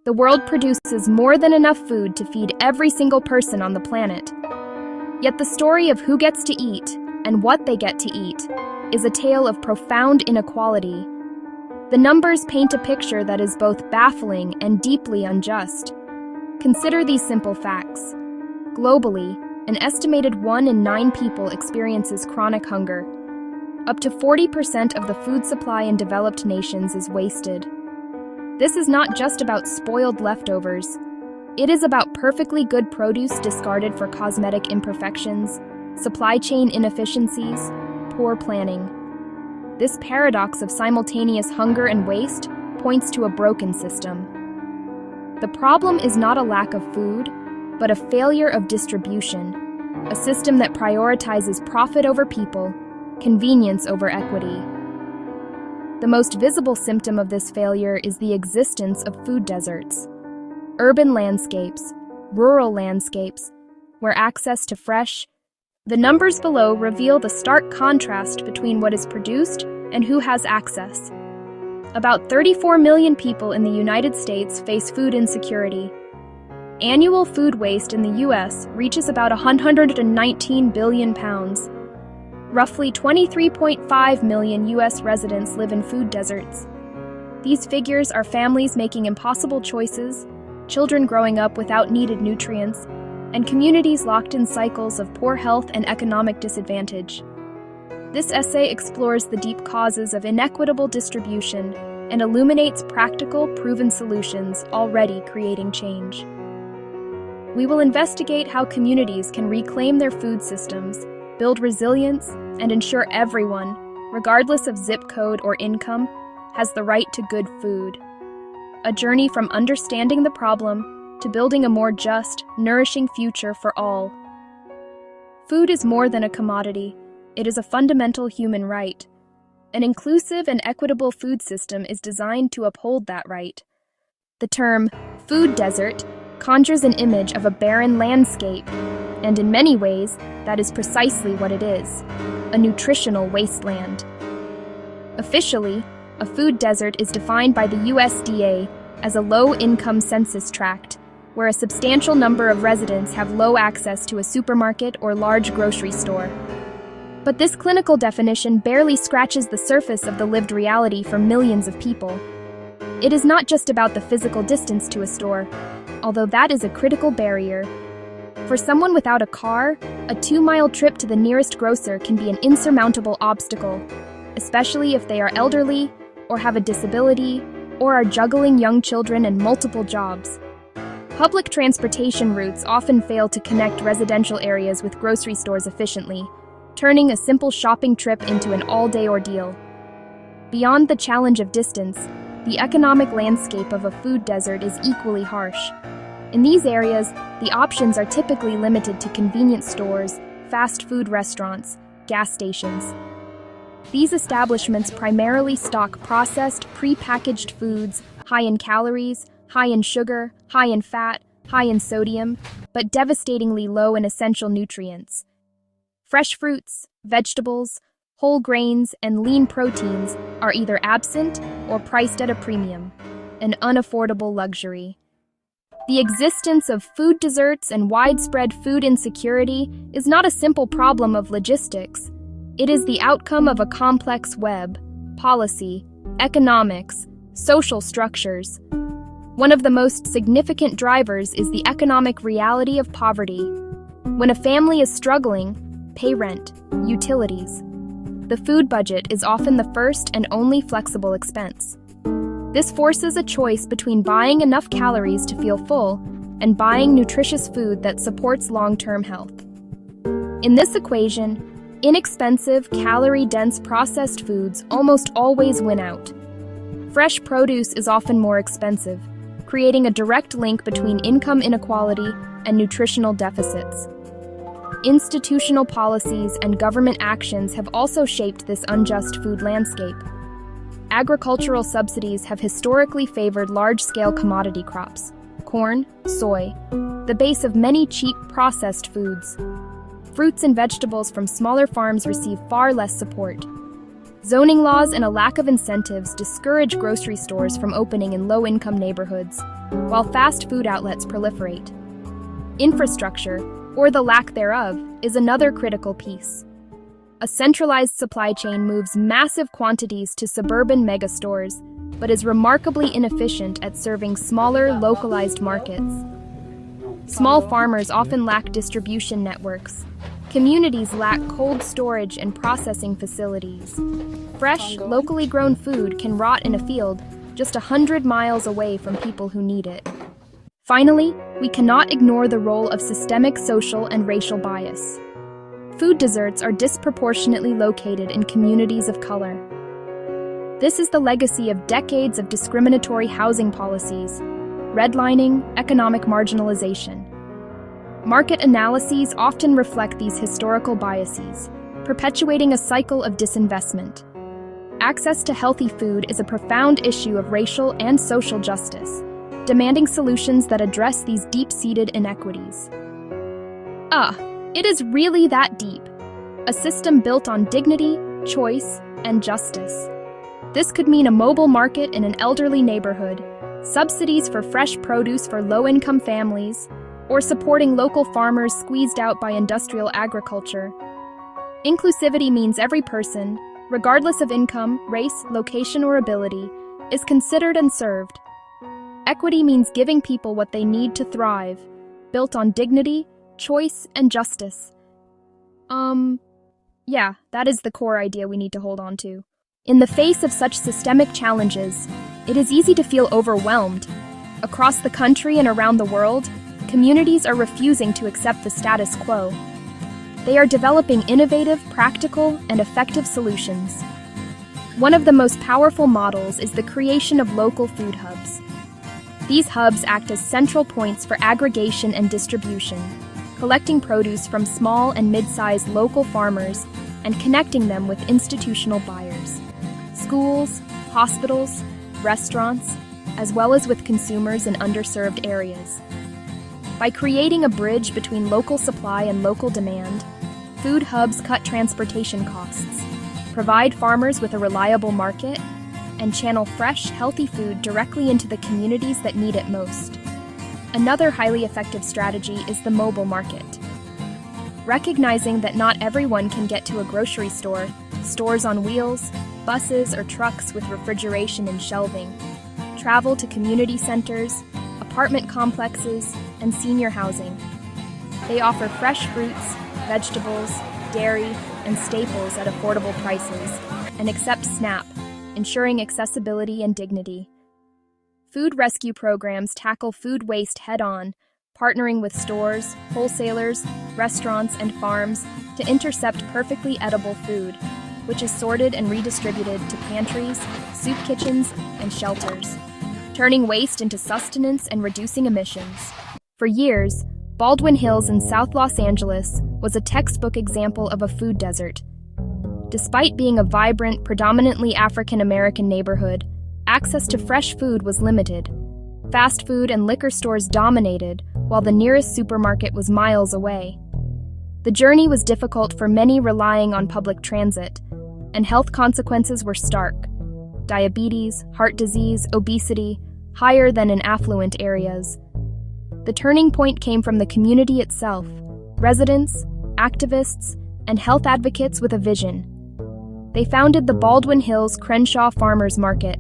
The world produces more than enough food to feed every single person on the planet. Yet the story of who gets to eat and what they get to eat is a tale of profound inequality. The numbers paint a picture that is both baffling and deeply unjust. Consider these simple facts. Globally, an estimated 1 in 9 people experiences chronic hunger. Up to 40% of the food supply in developed nations is wasted. This is not just about spoiled leftovers. It is about perfectly good produce discarded for cosmetic imperfections, supply chain inefficiencies, poor planning. This paradox of simultaneous hunger and waste points to a broken system. The problem is not a lack of food, but a failure of distribution, a system that prioritizes profit over people, convenience over equity. The most visible symptom of this failure is the existence of food deserts. Urban landscapes, rural landscapes, where access to fresh. The numbers below reveal the stark contrast between what is produced and who has access. About 34 million people in the United States face food insecurity. Annual food waste in the U.S. reaches about 119 billion pounds. Roughly 23.5 million U.S. residents live in food deserts. These figures are families making impossible choices, children growing up without needed nutrients, and communities locked in cycles of poor health and economic disadvantage. This essay explores the deep causes of inequitable distribution and illuminates practical, proven solutions already creating change. We will investigate how communities can reclaim their food systems, build resilience, and ensure everyone, regardless of zip code or income, has the right to good food. A journey from understanding the problem to building a more just, nourishing future for all. Food is more than a commodity. It is a fundamental human right. An inclusive and equitable food system is designed to uphold that right. The term food desert conjures an image of a barren landscape, and in many ways, that is precisely what it is, a nutritional wasteland. Officially, a food desert is defined by the USDA as a low-income census tract, where a substantial number of residents have low access to a supermarket or large grocery store. But this clinical definition barely scratches the surface of the lived reality for millions of people. It is not just about the physical distance to a store, although that is a critical barrier. For someone without a car, a 2-mile trip to the nearest grocer can be an insurmountable obstacle, especially if they are elderly, or have a disability, or are juggling young children and multiple jobs. Public transportation routes often fail to connect residential areas with grocery stores efficiently, turning a simple shopping trip into an all-day ordeal. Beyond the challenge of distance, the economic landscape of a food desert is equally harsh. In these areas, the options are typically limited to convenience stores, fast food restaurants, gas stations. These establishments primarily stock processed, pre-packaged foods, high in calories, high in sugar, high in fat, high in sodium, but devastatingly low in essential nutrients. Fresh fruits, vegetables, whole grains, and lean proteins are either absent or priced at a premium, an unaffordable luxury. The existence of food deserts and widespread food insecurity is not a simple problem of logistics. It is the outcome of a complex web, policy, economics, social structures. One of the most significant drivers is the economic reality of poverty. When a family is struggling, pay rent, utilities. The food budget is often the first and only flexible expense. This forces a choice between buying enough calories to feel full and buying nutritious food that supports long-term health. In this equation, inexpensive, calorie-dense processed foods almost always win out. Fresh produce is often more expensive, creating a direct link between income inequality and nutritional deficits. Institutional policies and government actions have also shaped this unjust food landscape. Agricultural subsidies have historically favored large-scale commodity crops, corn, soy, the base of many cheap processed foods. Fruits and vegetables from smaller farms receive far less support. Zoning laws and a lack of incentives discourage grocery stores from opening in low-income neighborhoods, while fast food outlets proliferate. Infrastructure, or the lack thereof, is another critical piece. A centralized supply chain moves massive quantities to suburban megastores, but is remarkably inefficient at serving smaller, localized markets. Small farmers often lack distribution networks. Communities lack cold storage and processing facilities. Fresh, locally grown food can rot in a field just 100 miles away from people who need it. Finally, we cannot ignore the role of systemic social and racial bias. Food deserts are disproportionately located in communities of color. This is the legacy of decades of discriminatory housing policies, redlining, economic marginalization. Market analyses often reflect these historical biases, perpetuating a cycle of disinvestment. Access to healthy food is a profound issue of racial and social justice, demanding solutions that address these deep-seated inequities. It is really that deep. A system built on dignity, choice, and justice. This could mean a mobile market in an elderly neighborhood, subsidies for fresh produce for low-income families, or supporting local farmers squeezed out by industrial agriculture. Inclusivity means every person, regardless of income, race, location, or ability, is considered and served. Equity means giving people what they need to thrive, built on dignity, choice, and justice. Yeah, that is the core idea we need to hold on to. In the face of such systemic challenges, it is easy to feel overwhelmed. Across the country and around the world, communities are refusing to accept the status quo. They are developing innovative, practical, and effective solutions. One of the most powerful models is the creation of local food hubs. These hubs act as central points for aggregation and distribution, collecting produce from small and mid-sized local farmers and connecting them with institutional buyers. Schools, hospitals, restaurants, as well as with consumers in underserved areas. By creating a bridge between local supply and local demand, food hubs cut transportation costs, provide farmers with a reliable market, and channel fresh, healthy food directly into the communities that need it most. Another highly effective strategy is the mobile market. Recognizing that not everyone can get to a grocery store, stores on wheels, buses, or trucks with refrigeration and shelving travel to community centers, apartment complexes, and senior housing. They offer fresh fruits, vegetables, dairy, and staples at affordable prices, and accept SNAP, ensuring accessibility and dignity. Food rescue programs tackle food waste head-on, partnering with stores, wholesalers, restaurants, and farms to intercept perfectly edible food, which is sorted and redistributed to pantries, soup kitchens, and shelters, turning waste into sustenance and reducing emissions. For years, Baldwin Hills in South Los Angeles was a textbook example of a food desert. Despite being a vibrant, predominantly African-American neighborhood, access to fresh food was limited. Fast food and liquor stores dominated, while the nearest supermarket was miles away. The journey was difficult for many relying on public transit, and health consequences were stark. Diabetes, heart disease, obesity, higher than in affluent areas. The turning point came from the community itself, residents, activists, and health advocates with a vision. They founded the Baldwin Hills Crenshaw Farmers Market,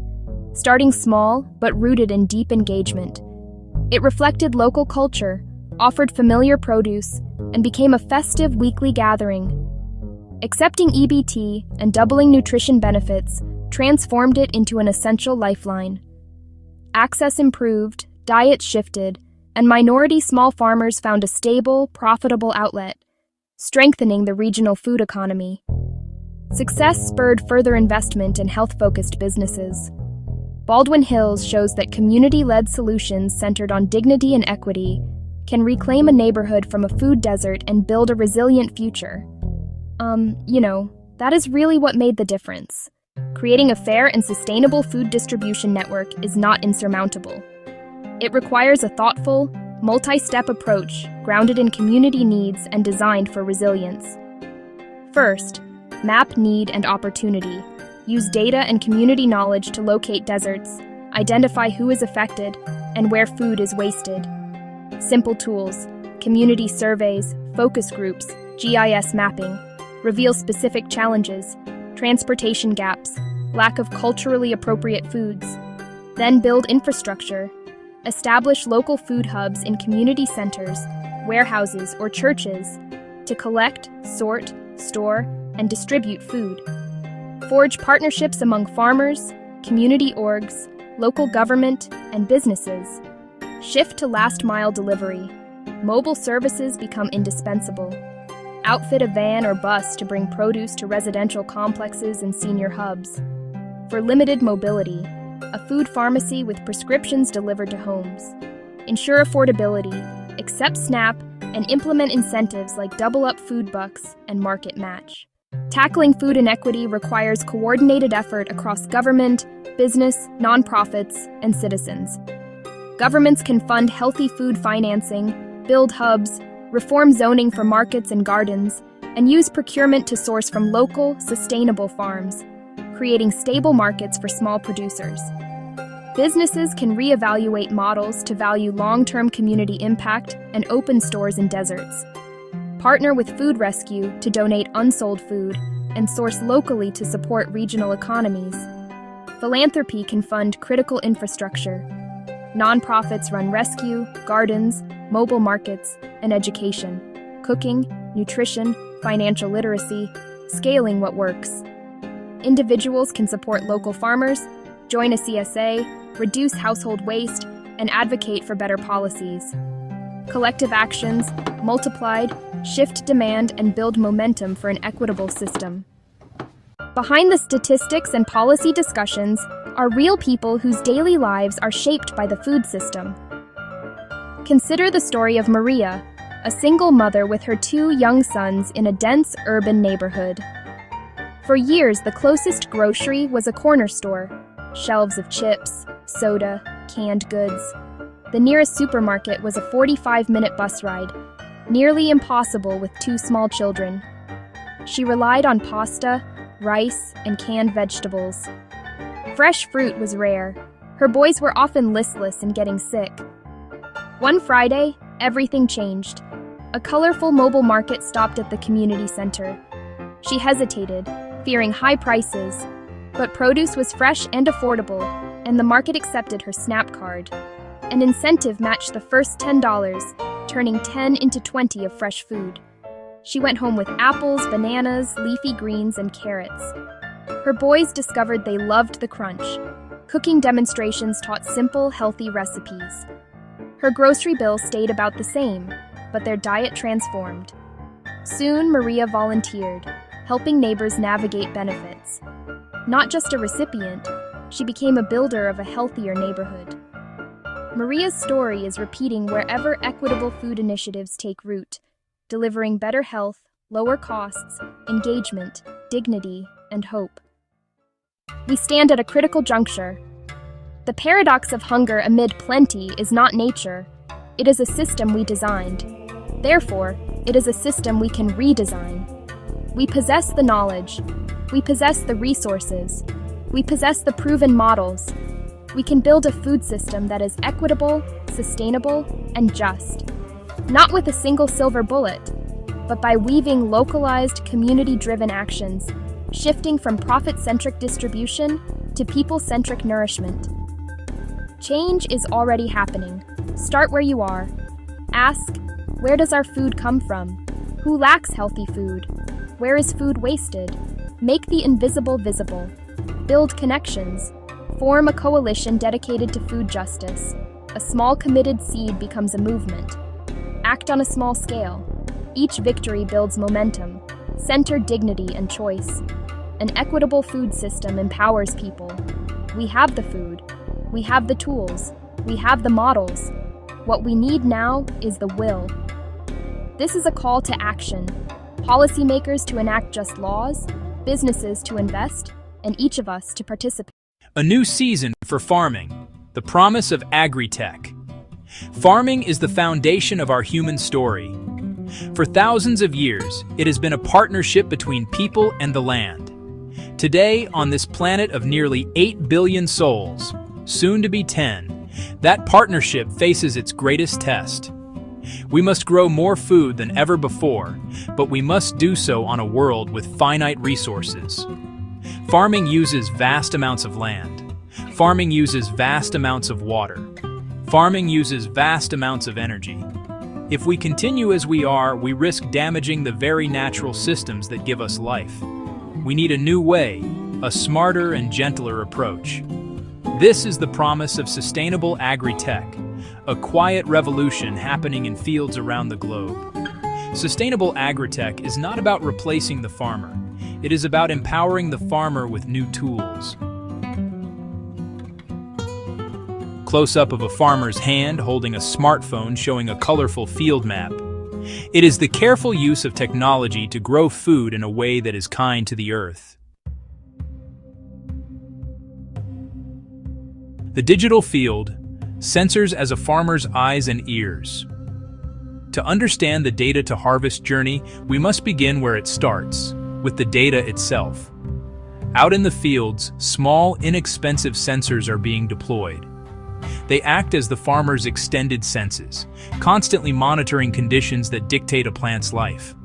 starting small but rooted in deep engagement. It reflected local culture, offered familiar produce, and became a festive weekly gathering. Accepting EBT and doubling nutrition benefits transformed it into an essential lifeline. Access improved, diets shifted, and minority small farmers found a stable, profitable outlet, strengthening the regional food economy. Success spurred further investment in health-focused businesses. Baldwin Hills shows that community-led solutions centered on dignity and equity can reclaim a neighborhood from a food desert and build a resilient future. That is really what made the difference. Creating a fair and sustainable food distribution network is not insurmountable. It requires a thoughtful, multi-step approach grounded in community needs and designed for resilience. First, map need and opportunity. use data and community knowledge to locate deserts, identify who is affected, and where food is wasted. Simple tools, community surveys, focus groups, GIS mapping, reveal specific challenges, transportation gaps, lack of culturally appropriate foods. Then build infrastructure. Establish local food hubs in community centers, warehouses, or churches to collect, sort, store, and distribute food. Forge partnerships among farmers, community orgs, local government, and businesses. Shift to last-mile delivery. Mobile services become indispensable. Outfit a van or bus to bring produce to residential complexes and senior hubs. For limited mobility, a food pharmacy with prescriptions delivered to homes. Ensure affordability, accept SNAP, and implement incentives like Double Up Food Bucks and Market Match. Tackling food inequity requires coordinated effort across government, business, nonprofits, and citizens. Governments can fund healthy food financing, build hubs, reform zoning for markets and gardens, and use procurement to source from local, sustainable farms, creating stable markets for small producers. Businesses can reevaluate models to value long-term community impact and open stores in deserts. Partner with food rescue to donate unsold food and source locally to support regional economies. Philanthropy can fund critical infrastructure. Nonprofits run rescue, gardens, mobile markets, and education, cooking, nutrition, financial literacy, scaling what works. Individuals can support local farmers, join a CSA, reduce household waste, and advocate for better policies. Collective actions, multiplied, shift demand and build momentum for an equitable system. Behind the statistics and policy discussions are real people whose daily lives are shaped by the food system. Consider the story of Maria, a single mother with her 2 young sons in a dense urban neighborhood. For years, the closest grocery was a corner store, shelves of chips, soda, canned goods. The nearest supermarket was a 45-minute bus ride, nearly impossible with 2 small children. She relied on pasta, rice, and canned vegetables. Fresh fruit was rare. Her boys were often listless and getting sick. One Friday, everything changed. A colorful mobile market stopped at the community center. She hesitated, fearing high prices, but produce was fresh and affordable, and the market accepted her SNAP card. An incentive matched the first $10, turning 10 into 20 of fresh food. She went home with apples, bananas, leafy greens, and carrots. Her boys discovered they loved the crunch. Cooking demonstrations taught simple, healthy recipes. Her grocery bill stayed about the same, but their diet transformed. Soon, Maria volunteered, helping neighbors navigate benefits. Not just a recipient, she became a builder of a healthier neighborhood. Maria's story is repeating wherever equitable food initiatives take root, delivering better health, lower costs, engagement, dignity, and hope. We stand at a critical juncture. The paradox of hunger amid plenty is not nature. It is a system we designed. Therefore, it is a system we can redesign. We possess the knowledge. We possess the resources. We possess the proven models. We can build a food system that is equitable, sustainable, and just. Not with a single silver bullet, but by weaving localized, community-driven actions, shifting from profit-centric distribution to people-centric nourishment. Change is already happening. Start where you are. Ask, where does our food come from? Who lacks healthy food? Where is food wasted? Make the invisible visible. Build connections. Form a coalition dedicated to food justice. A small committed seed becomes a movement. Act on a small scale. Each victory builds momentum. Center dignity and choice. An equitable food system empowers people. We have the food. We have the tools. We have the models. What we need now is the will. This is a call to action. Policymakers to enact just laws, businesses to invest, and each of us to participate. A new season for farming, the promise of agri-tech. Farming is the foundation of our human story. For thousands of years, it has been a partnership between people and the land. Today, on this planet of nearly 8 billion souls, soon to be 10, that partnership faces its greatest test. We must grow more food than ever before, but we must do so on a world with finite resources. Farming uses vast amounts of land. Farming uses vast amounts of water. Farming uses vast amounts of energy. If we continue as we are, we risk damaging the very natural systems that give us life. We need a new way, a smarter and gentler approach. This is the promise of sustainable agri-tech, a quiet revolution happening in fields around the globe. Sustainable agri-tech is not about replacing the farmer. It is about empowering the farmer with new tools. Close-up of a farmer's hand holding a smartphone showing a colorful field map. It is the careful use of technology to grow food in a way that is kind to the earth. The digital field, sensors as a farmer's eyes and ears. To understand the data-to-harvest journey, we must begin where it starts, with the data itself. Out in the fields, small, inexpensive sensors are being deployed. They act as the farmer's extended senses, constantly monitoring conditions that dictate a plant's life.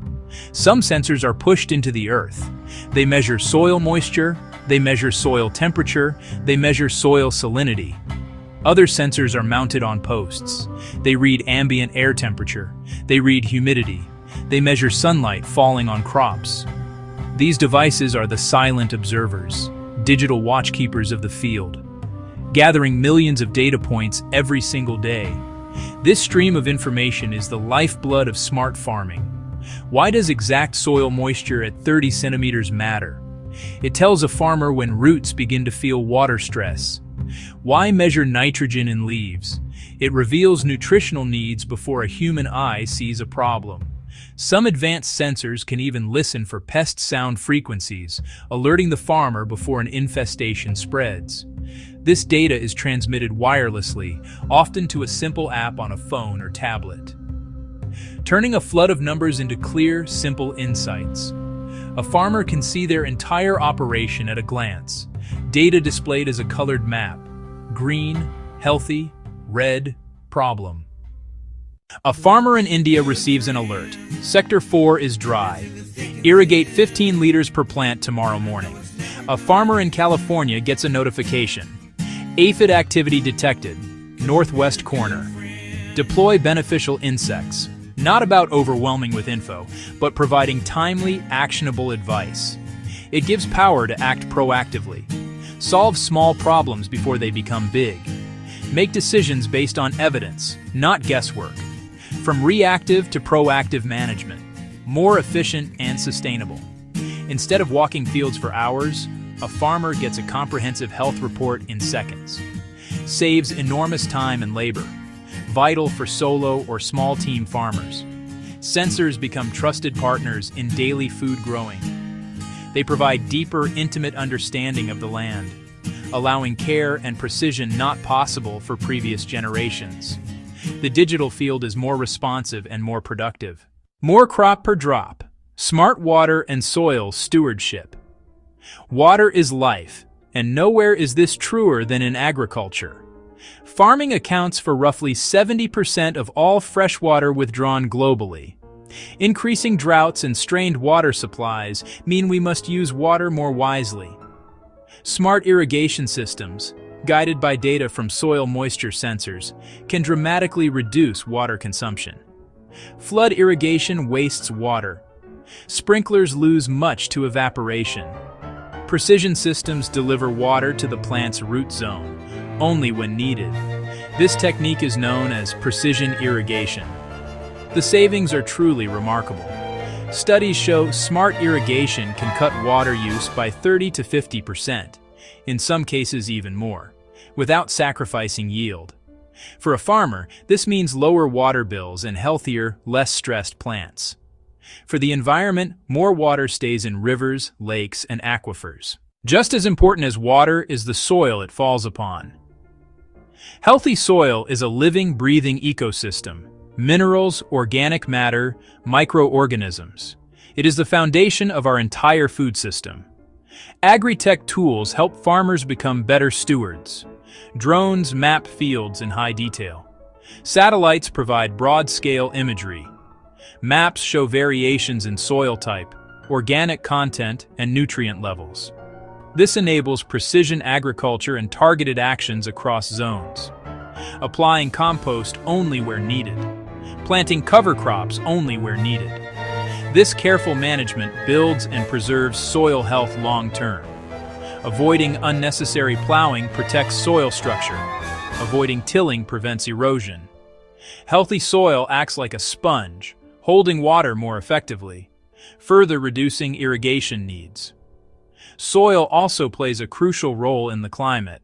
Some sensors are pushed into the earth. They measure soil moisture, they measure soil temperature, they measure soil salinity. Other sensors are mounted on posts. They read ambient air temperature, they read humidity, they measure sunlight falling on crops. These devices are the silent observers, digital watchkeepers of the field, gathering millions of data points every single day. This stream of information is the lifeblood of smart farming. Why does exact soil moisture at 30 centimeters matter? It tells a farmer when roots begin to feel water stress. Why measure nitrogen in leaves? It reveals nutritional needs before a human eye sees a problem. Some advanced sensors can even listen for pest sound frequencies, alerting the farmer before an infestation spreads. This data is transmitted wirelessly, often to a simple app on a phone or tablet, turning a flood of numbers into clear, simple insights. A farmer can see their entire operation at a glance, data displayed as a colored map: green, healthy; red, problem. A farmer in India receives an alert. Sector 4 is dry. Irrigate 15 liters per plant tomorrow morning. A farmer in California gets a notification. Aphid activity detected. Northwest corner. Deploy beneficial insects. Not about overwhelming with info, but providing timely, actionable advice. It gives power to act proactively. Solve small problems before they become big. Make decisions based on evidence, not guesswork. From reactive to proactive management. More efficient and sustainable. Instead of walking fields for hours, a farmer gets a comprehensive health report in seconds. Saves enormous time and labor, vital for solo or small team farmers. Sensors become trusted partners in daily food growing. They provide deeper, intimate understanding of the land, allowing care and precision not possible for previous generations. The digital field is more responsive and more productive. More crop per drop. Smart water and soil stewardship. Water is life, and nowhere is this truer than in agriculture. Farming accounts for roughly 70% of all fresh water withdrawn globally. Increasing droughts and strained water supplies mean we must use water more wisely. Smart irrigation systems, guided by data from soil moisture sensors, can dramatically reduce water consumption. Flood irrigation wastes water. Sprinklers lose much to evaporation. Precision systems deliver water to the plant's root zone, only when needed. This technique is known as precision irrigation. The savings are truly remarkable. Studies show smart irrigation can cut water use by 30 to 50%, in some cases even more, without sacrificing yield. For a farmer, this means lower water bills and healthier, less stressed plants. For the environment, more water stays in rivers, lakes, and aquifers. Just as important as water is the soil it falls upon. Healthy soil is a living, breathing ecosystem. Minerals, organic matter, microorganisms. It is the foundation of our entire food system. Agri-tech tools help farmers become better stewards. Drones map fields in high detail. Satellites provide broad-scale imagery. Maps show variations in soil type, organic content, and nutrient levels. This enables precision agriculture and targeted actions across zones. Applying compost only where needed. Planting cover crops only where needed. This careful management builds and preserves soil health long-term. Avoiding unnecessary plowing protects soil structure. Avoiding tilling prevents erosion. Healthy soil acts like a sponge, holding water more effectively, further reducing irrigation needs. Soil also plays a crucial role in the climate.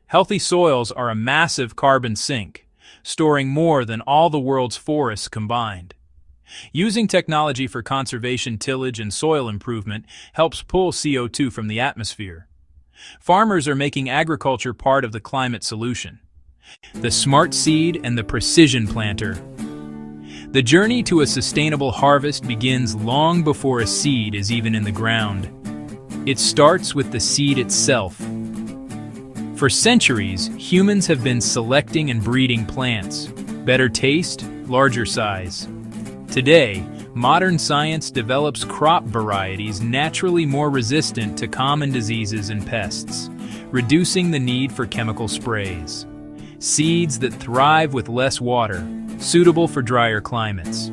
Healthy soils are a massive carbon sink, storing more than all the world's forests combined. Using technology for conservation, tillage, and soil improvement helps pull CO2 from the atmosphere. Farmers are making agriculture part of the climate solution. The smart seed and the precision planter. The journey to a sustainable harvest begins long before a seed is even in the ground. It starts with the seed itself. For centuries, humans have been selecting and breeding plants. Better taste, larger size. Today, modern science develops crop varieties naturally more resistant to common diseases and pests, reducing the need for chemical sprays. Seeds that thrive with less water, suitable for drier climates.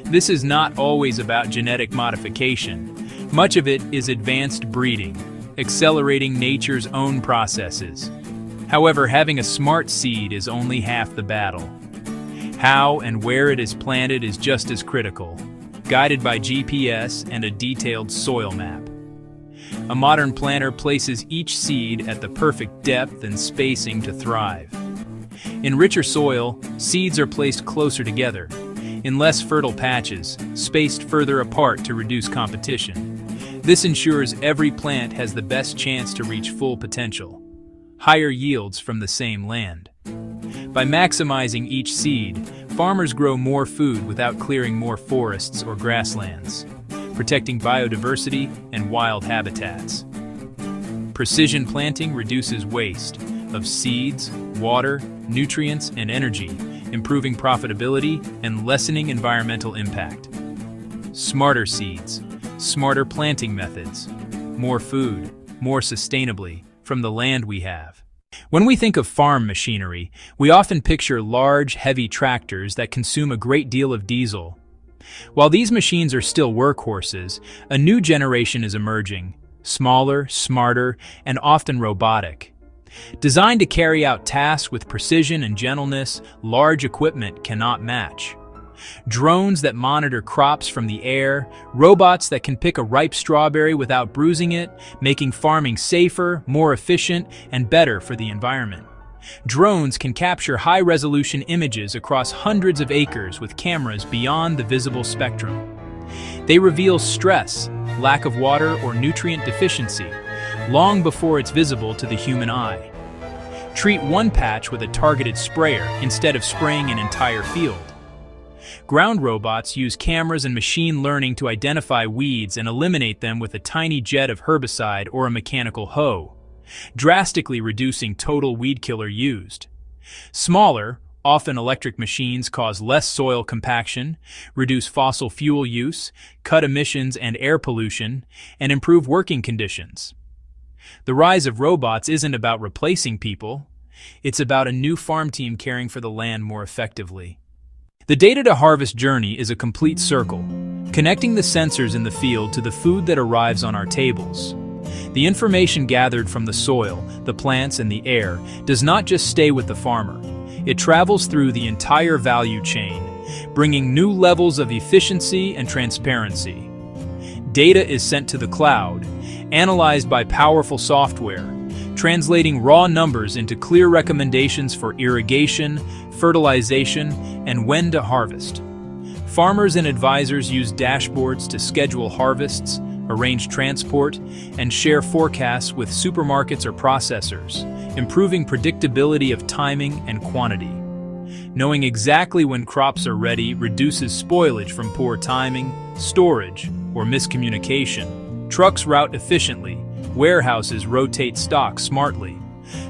This is not always about genetic modification. Much of it is advanced breeding, accelerating nature's own processes. However, having a smart seed is only half the battle. How and where it is planted is just as critical, guided by GPS and a detailed soil map. A modern planter places each seed at the perfect depth and spacing to thrive. In richer soil, seeds are placed closer together. In less fertile patches, spaced further apart to reduce competition. This ensures every plant has the best chance to reach full potential. Higher yields from the same land. By maximizing each seed, farmers grow more food without clearing more forests or grasslands, protecting biodiversity and wild habitats. Precision planting reduces waste of seeds, water, nutrients, and energy, improving profitability and lessening environmental impact. Smarter seeds, smarter planting methods, more food, more sustainably, from the land we have. When we think of farm machinery, we often picture large, heavy tractors that consume a great deal of diesel. While these machines are still workhorses, a new generation is emerging, smaller, smarter, and often robotic. Designed to carry out tasks with precision and gentleness, large equipment cannot match. Drones that monitor crops from the air, robots that can pick a ripe strawberry without bruising it, making farming safer, more efficient, and better for the environment. Drones can capture high-resolution images across hundreds of acres with cameras beyond the visible spectrum. They reveal stress, lack of water, or nutrient deficiency, long before it's visible to the human eye. Treat one patch with a targeted sprayer instead of spraying an entire field. Ground robots use cameras and machine learning to identify weeds and eliminate them with a tiny jet of herbicide or a mechanical hoe, drastically reducing total weed killer used. Smaller, often electric machines cause less soil compaction, reduce fossil fuel use, cut emissions and air pollution, and improve working conditions. The rise of robots isn't about replacing people, it's about a new farm team caring for the land more effectively. The data-to-harvest journey is a complete circle, connecting the sensors in the field to the food that arrives on our tables. The information gathered from the soil, the plants, and the air does not just stay with the farmer. It travels through the entire value chain, bringing new levels of efficiency and transparency. Data is sent to the cloud, analyzed by powerful software, translating raw numbers into clear recommendations for irrigation, fertilization, and when to harvest. Farmers and advisors use dashboards to schedule harvests, arrange transport, and share forecasts with supermarkets or processors, improving predictability of timing and quantity. Knowing exactly when crops are ready reduces spoilage from poor timing, storage, or miscommunication. Trucks route efficiently, warehouses rotate stock smartly.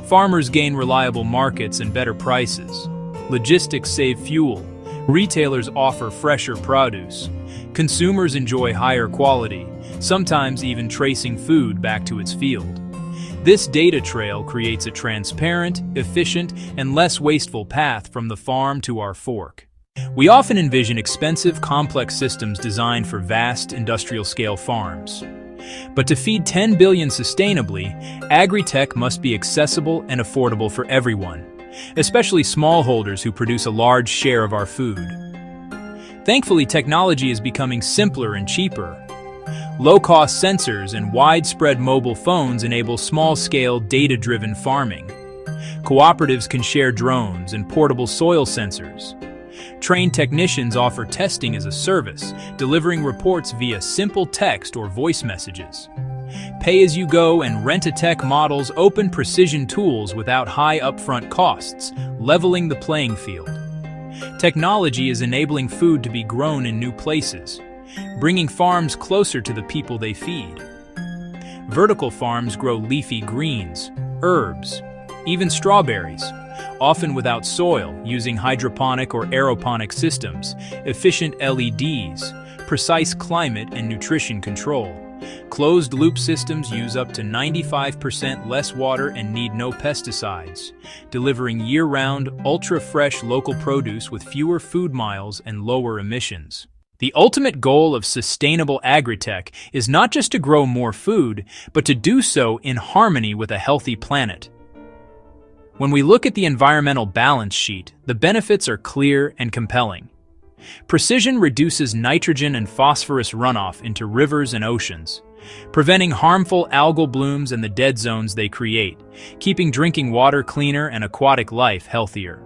Farmers gain reliable markets and better prices. Logistics save fuel. Retailers offer fresher produce. Consumers enjoy higher quality, sometimes even tracing food back to its field. This data trail creates a transparent, efficient, and less wasteful path from the farm to our fork. We often envision expensive, complex systems designed for vast, industrial-scale farms. But to feed 10 billion sustainably, agri-tech must be accessible and affordable for everyone, especially smallholders who produce a large share of our food. Thankfully, technology is becoming simpler and cheaper. Low-cost sensors and widespread mobile phones enable small-scale, data-driven farming. Cooperatives can share drones and portable soil sensors. Trained technicians offer testing as a service, delivering reports via simple text or voice messages. Pay-as-you-go and rent-a-tech models open precision tools without high upfront costs, leveling the playing field. Technology is enabling food to be grown in new places, bringing farms closer to the people they feed. Vertical farms grow leafy greens, herbs, even strawberries, often without soil, using hydroponic or aeroponic systems, efficient LEDs, precise climate and nutrition control. Closed-loop systems use up to 95% less water and need no pesticides, delivering year-round, ultra-fresh local produce with fewer food miles and lower emissions. The ultimate goal of sustainable agri-tech is not just to grow more food, but to do so in harmony with a healthy planet. When we look at the environmental balance sheet, the benefits are clear and compelling. Precision reduces nitrogen and phosphorus runoff into rivers and oceans, preventing harmful algal blooms and the dead zones they create, keeping drinking water cleaner and aquatic life healthier.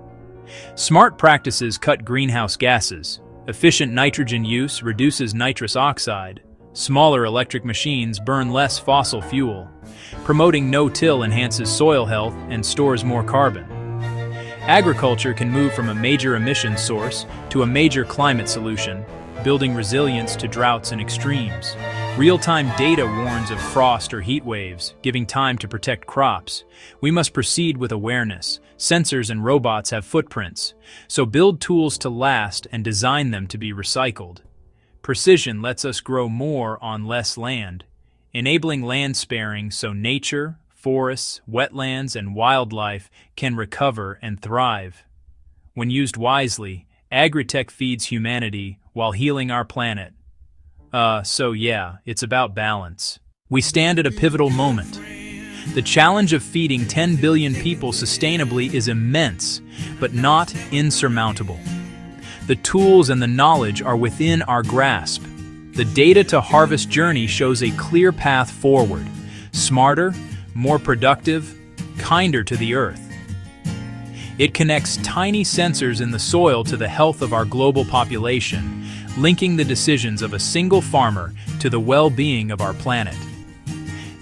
Smart practices cut greenhouse gases. Efficient nitrogen use reduces nitrous oxide. Smaller electric machines burn less fossil fuel. Promoting no-till enhances soil health and stores more carbon. Agriculture can move from a major emission source to a major climate solution, building resilience to droughts and extremes. Real-time data warns of frost or heat waves, giving time to protect crops. We must proceed with awareness. Sensors and robots have footprints, so build tools to last and design them to be recycled. Precision lets us grow more on less land, enabling land sparing so nature, forests, wetlands, and wildlife can recover and thrive. When used wisely, agri-tech feeds humanity while healing our planet. So yeah, it's about balance. We stand at a pivotal moment. The challenge of feeding 10 billion people sustainably is immense, but not insurmountable. The tools and the knowledge are within our grasp. The Data to Harvest journey shows a clear path forward, smarter, more productive, kinder to the earth. It connects tiny sensors in the soil to the health of our global population, linking the decisions of a single farmer to the well-being of our planet.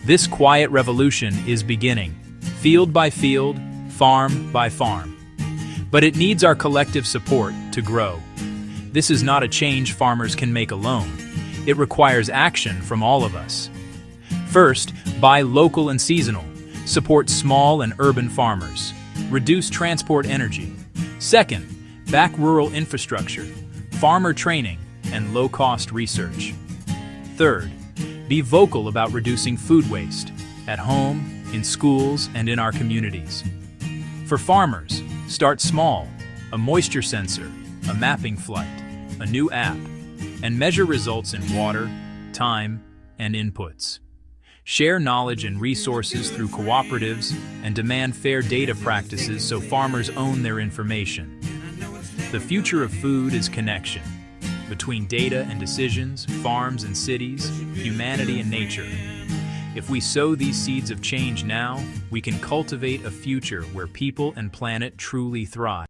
This quiet revolution is beginning, field by field, farm by farm. But it needs our collective support to grow. This is not a change farmers can make alone. It requires action from all of us. First, buy local and seasonal. Support small and urban farmers. Reduce transport energy. Second, back rural infrastructure, farmer training, and low-cost research. Third, be vocal about reducing food waste, at home, in schools, and in our communities. For farmers, start small, a moisture sensor, a mapping flight, a new app, and measure results in water, time, and inputs. Share knowledge and resources through cooperatives and demand fair data practices so farmers own their information. The future of food is connection between data and decisions, farms and cities, humanity and nature. If we sow these seeds of change now, we can cultivate a future where people and planet truly thrive.